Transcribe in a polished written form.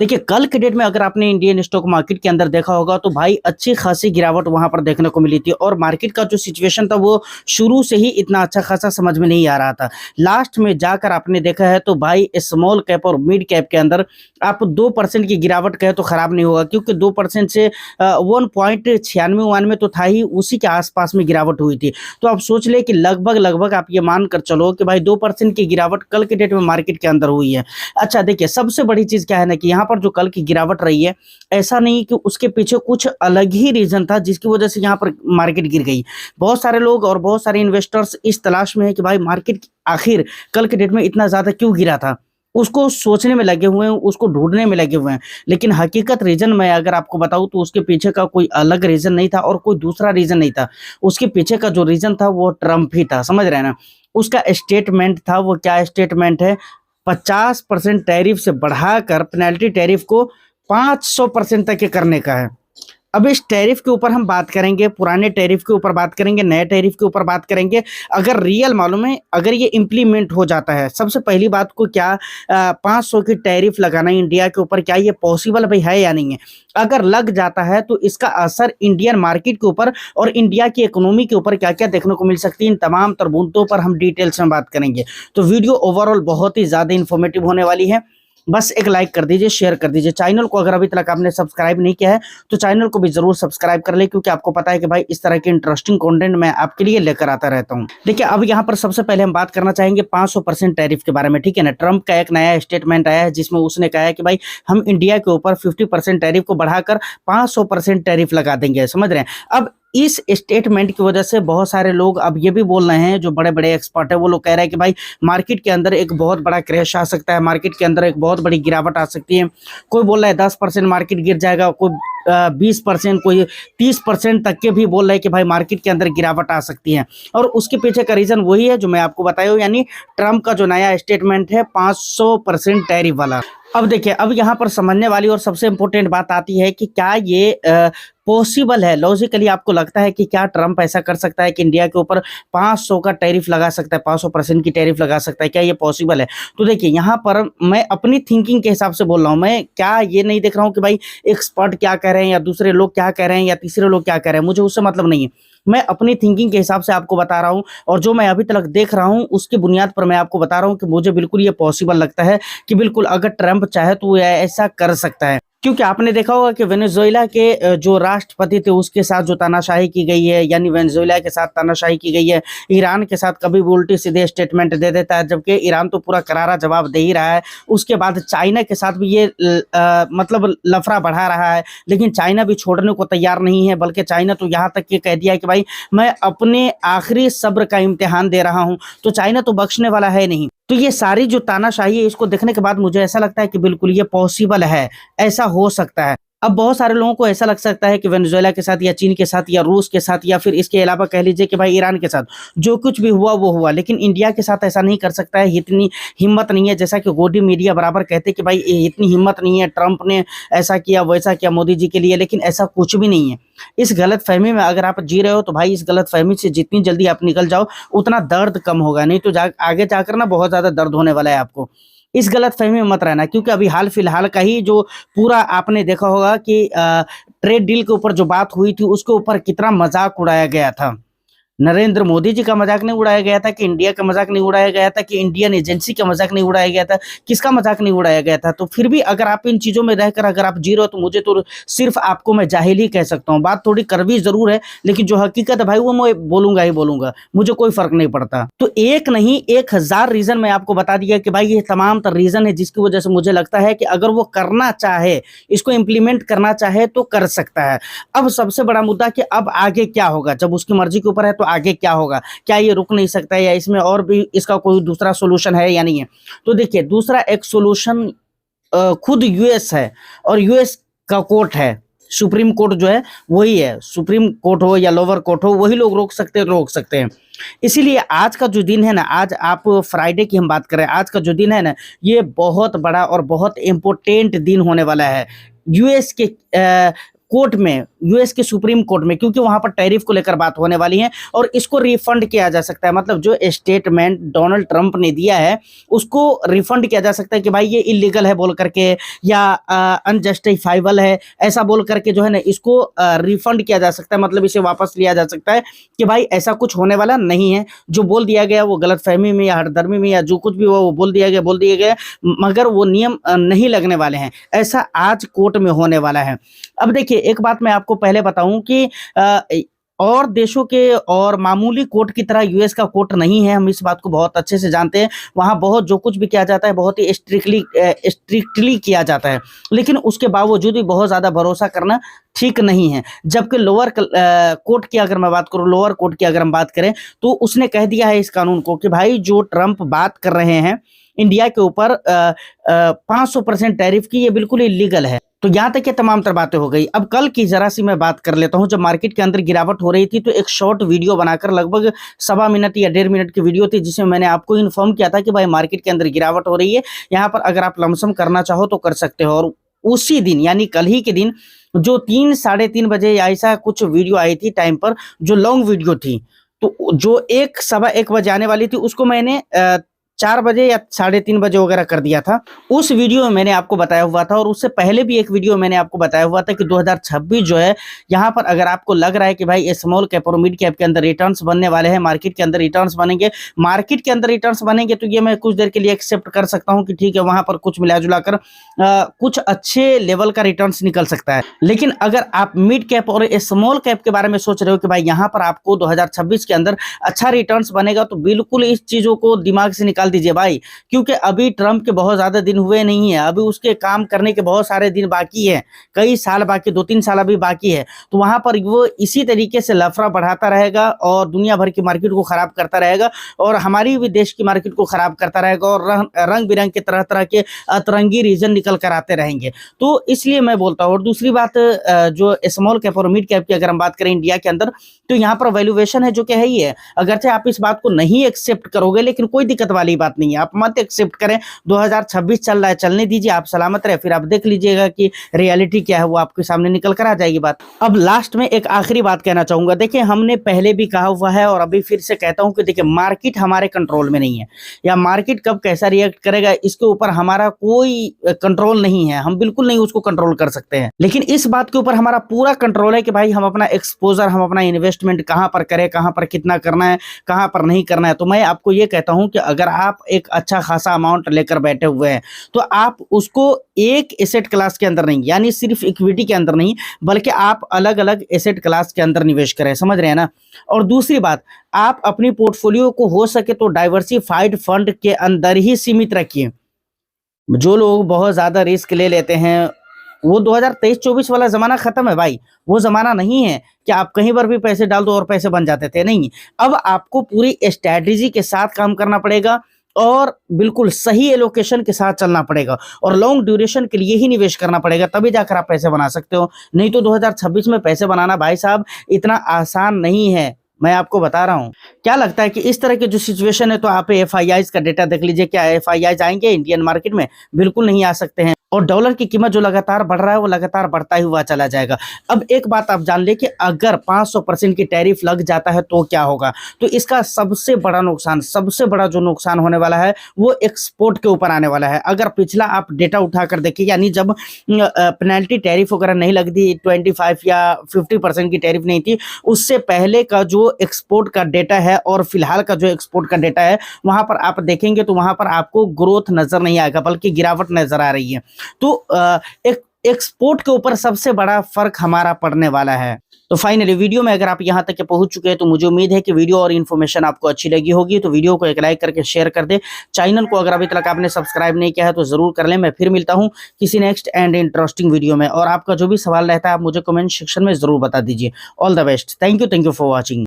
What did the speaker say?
देखिए, कल के डेट में अगर आपने इंडियन स्टॉक मार्केट के अंदर देखा होगा तो भाई अच्छी खासी गिरावट वहां पर देखने को मिली थी और मार्केट का जो सिचुएशन था वो शुरू से ही इतना अच्छा खासा समझ में नहीं आ रहा था। लास्ट में जाकर आपने देखा है तो भाई स्मॉल कैप और मिड कैप के अंदर आप 2% की गिरावट कहे तो खराब नहीं होगा, क्योंकि 2% से 1.96 तो था ही, उसी के आसपास में गिरावट हुई थी। तो आप सोच ले कि लगभग लगभग आप ये मान कर चलो कि भाई 2% की गिरावट कल के डेट में मार्केट के अंदर हुई है। अच्छा देखिए, सबसे बड़ी चीज क्या है ना कि यहाँ पर जो कल की गिरावट रही है, ऐसा नहीं कि उसके पीछे कुछ अलग ही रीजन था जिसकी वजह से यहाँ पर मार्केट गिर गई। बहुत सारे लोग और बहुत सारे इन्वेस्टर्स इस तलाश में है कि भाई मार्केट आखिर कल के डेट में इतना ज्यादा क्यों गिरा था, उसको सोचने में लगे हुए हैं, उसको ढूंढने में लगे हुए हैं। लेकिन हकीकत रीजन मैं अगर आपको बताऊं तो उसके पीछे का कोई अलग रीजन नहीं था और कोई दूसरा रीजन नहीं था। उसके पीछे का जो रीजन था वो ट्रम्प ही था, समझ रहे हैं ना। उसका स्टेटमेंट था, वो क्या स्टेटमेंट है, 50% टैरिफ से बढ़ाकर पेनल्टी टैरिफ को 500% तक के करने का है। अब इस टैरिफ के ऊपर हम बात करेंगे, पुराने टैरिफ के ऊपर बात करेंगे, नए टैरिफ के ऊपर बात करेंगे। अगर रियल मालूम है, अगर ये इम्प्लीमेंट हो जाता है, सबसे पहली बात को क्या 500 की टैरिफ लगाना इंडिया के ऊपर, क्या ये पॉसिबल भाई है या नहीं है। अगर लग जाता है तो इसका असर इंडियन मार्केट के ऊपर और इंडिया की इकोनॉमी के ऊपर क्या क्या देखने को मिल सकती है, इन तमाम तरबूतों पर हम डिटेल्स में बात करेंगे। तो वीडियो ओवरऑल बहुत ही ज़्यादा इन्फॉर्मेटिव होने वाली है। बस एक लाइक कर दीजिए, शेयर कर दीजिए। चैनल को अगर अभी तक आपने सब्सक्राइब नहीं किया है तो चैनल को भी जरूर सब्सक्राइब कर ले, क्योंकि आपको पता है कि भाई इस तरह के इंटरेस्टिंग कंटेंट मैं आपके लिए लेकर आता रहता हूं। देखिए, अब यहाँ पर सबसे पहले हम बात करना चाहेंगे 500% टैरिफ के बारे में, ठीक है ना। ट्रंप का एक नया स्टेटमेंट आया है जिसमें उसने कहा है कि भाई हम इंडिया के ऊपर 50% टैरिफ को बढ़ाकर 500% टैरिफ लगा देंगे, समझ रहे हैं। अब इस स्टेटमेंट की वजह से बहुत सारे लोग अब ये भी बोल रहे हैं, जो बड़े बड़े एक्सपर्ट है वो लोग कह रहे हैं कि भाई मार्केट के अंदर एक बहुत बड़ा क्रैश आ सकता है, मार्केट के अंदर एक बहुत बड़ी गिरावट आ सकती है। कोई बोल रहा है 10% मार्केट गिर जाएगा, कोई 20%, कोई 30% तक के भी बोल रहे हैं कि भाई मार्केट के अंदर गिरावट आ सकती है। और उसके पीछे का रीजन वही है जो मैं आपको बताया हूं, यानी ट्रंप का जो नया स्टेटमेंट है 500% टैरिफ वाला। अब देखिए, अब यहाँ पर समझने वाली और सबसे इंपॉर्टेंट बात आती है कि क्या ये पॉसिबल है, लॉजिकली आपको लगता है कि क्या ट्रंप ऐसा कर सकता है कि इंडिया के ऊपर 500 का टैरिफ लगा सकता है, 500% की टैरिफ लगा सकता है, क्या ये पॉसिबल है। तो देखिए, यहाँ पर मैं अपनी थिंकिंग के हिसाब से बोल रहा हूँ, मैं क्या ये नहीं देख रहा हूँ कि भाई एक्सपर्ट क्या कह रहे हैं या दूसरे लोग क्या कह रहे हैं या तीसरे लोग क्या कह रहे हैं, मुझे उससे मतलब नहीं है। मैं अपनी थिंकिंग के हिसाब से आपको बता रहा हूँ और जो मैं अभी तक देख रहा हूँ उसकी बुनियाद पर मैं आपको बता रहा हूँ कि मुझे बिल्कुल ये पॉसिबल लगता है कि बिल्कुल अगर ट्रंप चाहे तो वो ऐसा कर सकता है। क्योंकि आपने देखा होगा कि वेनेजुएला के जो राष्ट्रपति थे उसके साथ जो तानाशाही की गई है, यानी वेनेजुएला के साथ तानाशाही की गई है। ईरान के साथ कभी भी उल्टे सीधे स्टेटमेंट दे देता है, जबकि ईरान तो पूरा करारा जवाब दे ही रहा है। उसके बाद चाइना के साथ भी ये मतलब लफड़ा बढ़ा रहा है, लेकिन चाइना भी छोड़ने को तैयार नहीं है, बल्कि चाइना तो यहाँ तक ये कह दिया है कि भाई मैं अपने आखिरी सब्र का इम्तिहान दे रहा हूँ। तो चाइना तो बख्शने वाला है नहीं। तो ये सारी जो तानाशाही है, इसको देखने के बाद मुझे ऐसा लगता है कि बिल्कुल ये पॉसिबल है, ऐसा हो सकता है। अब बहुत सारे लोगों को ऐसा लग सकता है कि वेनेजुएला के साथ या चीन के साथ या रूस के साथ या फिर इसके अलावा कह लीजिए कि भाई ईरान के साथ जो कुछ भी हुआ वो हुआ, लेकिन इंडिया के साथ ऐसा नहीं कर सकता है, इतनी हिम्मत नहीं है। जैसा कि गोदी मीडिया बराबर कहते कि भाई इतनी हिम्मत नहीं है, ट्रंप ने ऐसा किया वैसा किया मोदी जी के लिए, लेकिन ऐसा कुछ भी नहीं है। इस गलत फहमी में अगर आप जी रहे हो तो भाई इस गलत फहमी से जितनी जल्दी आप निकल जाओ उतना दर्द कम होगा, नहीं तो आगे जाकर ना बहुत ज्यादा दर्द होने वाला है आपको। इस गलत फहमी में मत रहना, क्योंकि अभी हाल फिलहाल का ही जो पूरा आपने देखा होगा कि ट्रेड डील के ऊपर जो बात हुई थी उसके ऊपर कितना मजाक उड़ाया गया था। नरेंद्र मोदी जी का मजाक नहीं उड़ाया गया था, कि इंडिया का मजाक नहीं उड़ाया गया था, कि इंडियन एजेंसी का मजाक नहीं उड़ाया गया था, किसका मजाक नहीं उड़ाया गया था। तो फिर भी अगर आप इन चीजों में रहकर अगर आप जी रहे हो तो मुझे तो सिर्फ आपको मैं जाहिल ही कह सकता हूँ। बात थोड़ी कड़वी जरूर है, लेकिन जो हकीकत है भाई वो मैं बोलूंगा ही बोलूंगा, मुझे कोई फर्क नहीं पड़ता। तो एक नहीं 1000 रीजन मैं आपको बता दिया कि भाई ये तमाम रीजन है जिसकी वजह से मुझे लगता है कि अगर वो करना चाहे, इसको इम्प्लीमेंट करना चाहे तो कर सकता है। अब सबसे बड़ा मुद्दा कि अब आगे क्या होगा, जब उसकी मर्जी के ऊपर है तो आगे क्या होगा, क्या ये रुक नहीं सकता है या इसमें और भी इसका कोई दूसरा सोल्यूशन है या नहीं है। तो देखिए, दूसरा एक सोल्यूशन खुद यूएस है और यूएस का कोर्ट है, सुप्रीम कोर्ट जो है वही है, सुप्रीम कोर्ट हो या लोअर कोर्ट हो, वही लोग रोक सकते हैं, रोक सकते हैं। इसीलिए आज का जो दिन है ना, आज आप फ्राइडे की हम बात करें, आज का जो दिन है ना ये बहुत बड़ा और बहुत इंपॉर्टेंट दिन होने वाला है। यूएस के कोर्ट में यूएस के सुप्रीम कोर्ट में, क्योंकि वहां पर टैरिफ को लेकर बात होने वाली है और इसको रिफंड किया जा सकता है। मतलब जो स्टेटमेंट डोनाल्ड ट्रंप ने दिया है उसको रिफंड किया जा सकता है कि भाई ये इलीगल है बोल करके या अनजस्टिफाइबल है ऐसा बोल करके जो है ना इसको रिफंड किया जा सकता है, मतलब इसे वापस लिया जा सकता है कि भाई ऐसा कुछ होने वाला नहीं है, जो बोल दिया गया वो गलतफहमी में या हठधर्मी में या जो कुछ भी वो बोल दिया गया, मगर वो नियम नहीं लगने वाले हैं, ऐसा आज कोर्ट में होने वाला है। अब देखिए एक बात मैं आपको पहले बताऊं कि और देशों के और मामूली कोर्ट की तरह यूएस का कोर्ट नहीं है, हम इस बात को बहुत अच्छे से जानते हैं। वहाँ बहुत जो कुछ भी किया जाता है बहुत ही स्ट्रिक्टली किया जाता है, लेकिन उसके बावजूद भी बहुत ज़्यादा भरोसा करना ठीक नहीं है। जबकि लोअर कोर्ट की अगर मैं बात करूँ, लोअर कोर्ट की अगर हम बात करें तो उसने कह दिया है इस कानून को कि भाई जो ट्रंप बात कर रहे हैं इंडिया के ऊपर 500% टैरिफ की, ये बिल्कुल इलीगल है। तो यहाँ तक ये तमाम तर बातें हो गई। अब कल की जरा सी मैं बात कर लेता हूँ। जब मार्केट के अंदर गिरावट हो रही थी तो एक शॉर्ट वीडियो बनाकर लगभग 1.25 मिनट या 1.5 मिनट की वीडियो थी जिसमें मैंने आपको इन्फॉर्म किया था कि भाई मार्केट के अंदर गिरावट हो रही है, यहाँ पर अगर आप लमसम करना चाहो तो कर सकते हो। और उसी दिन यानी कल ही के दिन जो 3 साढ़े 3 बजे ऐसा कुछ वीडियो आई थी टाइम पर, जो लॉन्ग वीडियो थी, तो जो 1 सवा 1 बजे आने वाली थी उसको मैंने 4 बजे या 3:30 बजे वगैरह कर दिया था। उस वीडियो में मैंने आपको बताया हुआ था और उससे पहले भी एक वीडियो मैंने आपको बताया हुआ था कि 2026 जो है यहाँ पर अगर आपको लग रहा है कि भाई स्मॉल कैप और मिड कैप के अंदर रिटर्न्स बनने वाले हैं, मार्केट के अंदर रिटर्न्स बनेंगे, तो ये मैं कुछ देर के लिए एक्सेप्ट कर सकता हूँ कि ठीक है वहां पर कुछ मिला जुला कर कुछ अच्छे लेवल का रिटर्न्स निकल सकता है। लेकिन अगर आप मिड कैप और स्मॉल कैप के बारे में सोच रहे हो कि भाई यहाँ पर आपको 2026 के अंदर अच्छा रिटर्न्स बनेगा, तो बिल्कुल इस चीजों को दिमाग से निकाल दीजिए भाई, क्योंकि अभी ट्रंप के बहुत ज्यादा दिन हुए नहीं है, अभी उसके काम करने के बहुत सारे दिन बाकी है, कई साल बाकी, 2-3 साल अभी बाकी है। तो वहां पर वो इसी तरीके से लफड़ा बढ़ाता रहेगा और दुनिया भर की मार्केट को खराब करता रहेगा और हमारी भी देश की मार्केट को खराब करता रहेगा और रंग बिरंग के तरह तरह के अतरंगी रीजन निकल कर आते रहेंगे। तो इसलिए मैं बोलता हूँ। और दूसरी बात जो स्मॉल कैप और मिड कैप की अगर हम बात करें इंडिया के अंदर, तो यहाँ पर वैल्यूएशन है जो कि है ही है। अगरचे आप इस बात को नहीं एक्सेप्ट करोगे लेकिन कोई दिक्कत वाली बात नहीं है, आप मत एक्सेप्ट करें। 2026 चल रहा है, चलने दीजिए, आप सलामत रहे, फिर आप देख लीजिएगा कि रियलिटी क्या है, वो आपके सामने निकल कर आ जाएगी बात। अब लास्ट में एक आखिरी बात कहना चाहूंगा। देखिए हमने पहले भी कहा हुआ है और अभी फिर से कहता हूं कि देखिए मार्केट हमारे कंट्रोल में नहीं है, या मार्केट कब कैसा रिएक्ट करेगा इसके ऊपर हमारा कोई कंट्रोल नहीं है, हम बिल्कुल नहीं उसको कंट्रोल कर सकते हैं। लेकिन इस बात के ऊपर हमारा पूरा कंट्रोल है कि भाई हम अपना एक्सपोजर, हम अपना इन्वेस्टमेंट कहां पर करें, कहां पर कितना करना है, कहां पर नहीं करना है। तो मैं आपको ये कहता हूं कि अगर आप एक अच्छा खासा अमाउंट लेकर बैठे हुए हैं तो आप उसको एक एसेट क्लास के अंदर नहीं, यानी सिर्फ इक्विटी के अंदर नहीं, बल्कि आप अलग अलग एसेट क्लास के अंदर निवेश करें, समझ रहे हैं ना। और दूसरी बात, आप अपनी पोर्टफोलियो को हो सके तो डाइवर्सिफाइड फंड के अंदर ही सीमित रखिए। जो लोग बहुत ज्यादा रिस्क ले लेते हैं, वो 2023-24 वाला जमाना खत्म है भाई। वो जमाना नहीं है कि आप कहीं पर भी पैसे डाल दो और पैसे बन जाते थे, नहीं। अब आपको पूरी स्ट्रैटेजी के साथ काम करना पड़ेगा और बिल्कुल सही एलोकेशन के साथ चलना पड़ेगा और लॉन्ग ड्यूरेशन के लिए ही निवेश करना पड़ेगा, तभी जाकर आप पैसे बना सकते हो। नहीं तो 2026 में पैसे बनाना भाई साहब इतना आसान नहीं है, मैं आपको बता रहा हूं। क्या लगता है कि इस तरह की जो सिचुएशन है, तो आप एफआईआईज का डेटा देख लीजिए, क्या एफआईआईज आएंगे इंडियन मार्केट में? बिल्कुल नहीं आ सकते हैं। और डॉलर की कीमत जो लगातार बढ़ रहा है वो लगातार बढ़ता ही हुआ चला जाएगा। अब एक बात आप जान ले कि अगर 500% की टैरिफ लग जाता है तो क्या होगा। तो इसका सबसे बड़ा नुकसान, सबसे बड़ा जो नुकसान होने वाला है वो एक्सपोर्ट के ऊपर आने वाला है। अगर पिछला आप डेटा उठाकर देखिए, यानी जब पेनल्टी टैरिफ वगैरह नहीं लगती, 25 या 50% की टैरिफ नहीं थी, उससे पहले का जो एक्सपोर्ट का डेटा है और फिलहाल का जो एक्सपोर्ट का डेटा है, वहां पर आप देखेंगे तो वहां पर आपको ग्रोथ नजर नहीं आएगा, बल्कि गिरावट नजर आ रही है। तो एक एक्सपोर्ट के ऊपर सबसे बड़ा फर्क हमारा पड़ने वाला है। तो फाइनली वीडियो में अगर आप यहां तक के पहुंच चुके हैं तो मुझे उम्मीद है कि वीडियो और इन्फॉर्मेशन आपको अच्छी लगी होगी। तो वीडियो को एक लाइक करके शेयर कर दे। चैनल को अगर अभी तक आपने सब्सक्राइब नहीं किया है तो जरूर कर लें। मैं फिर मिलता हूं किसी नेक्स्ट एंड इंटरेस्टिंग वीडियो में, और आपका जो भी सवाल रहता है आप मुझे कमेंट सेक्शन में जरूर बता दीजिए। All the best, thank you for watching.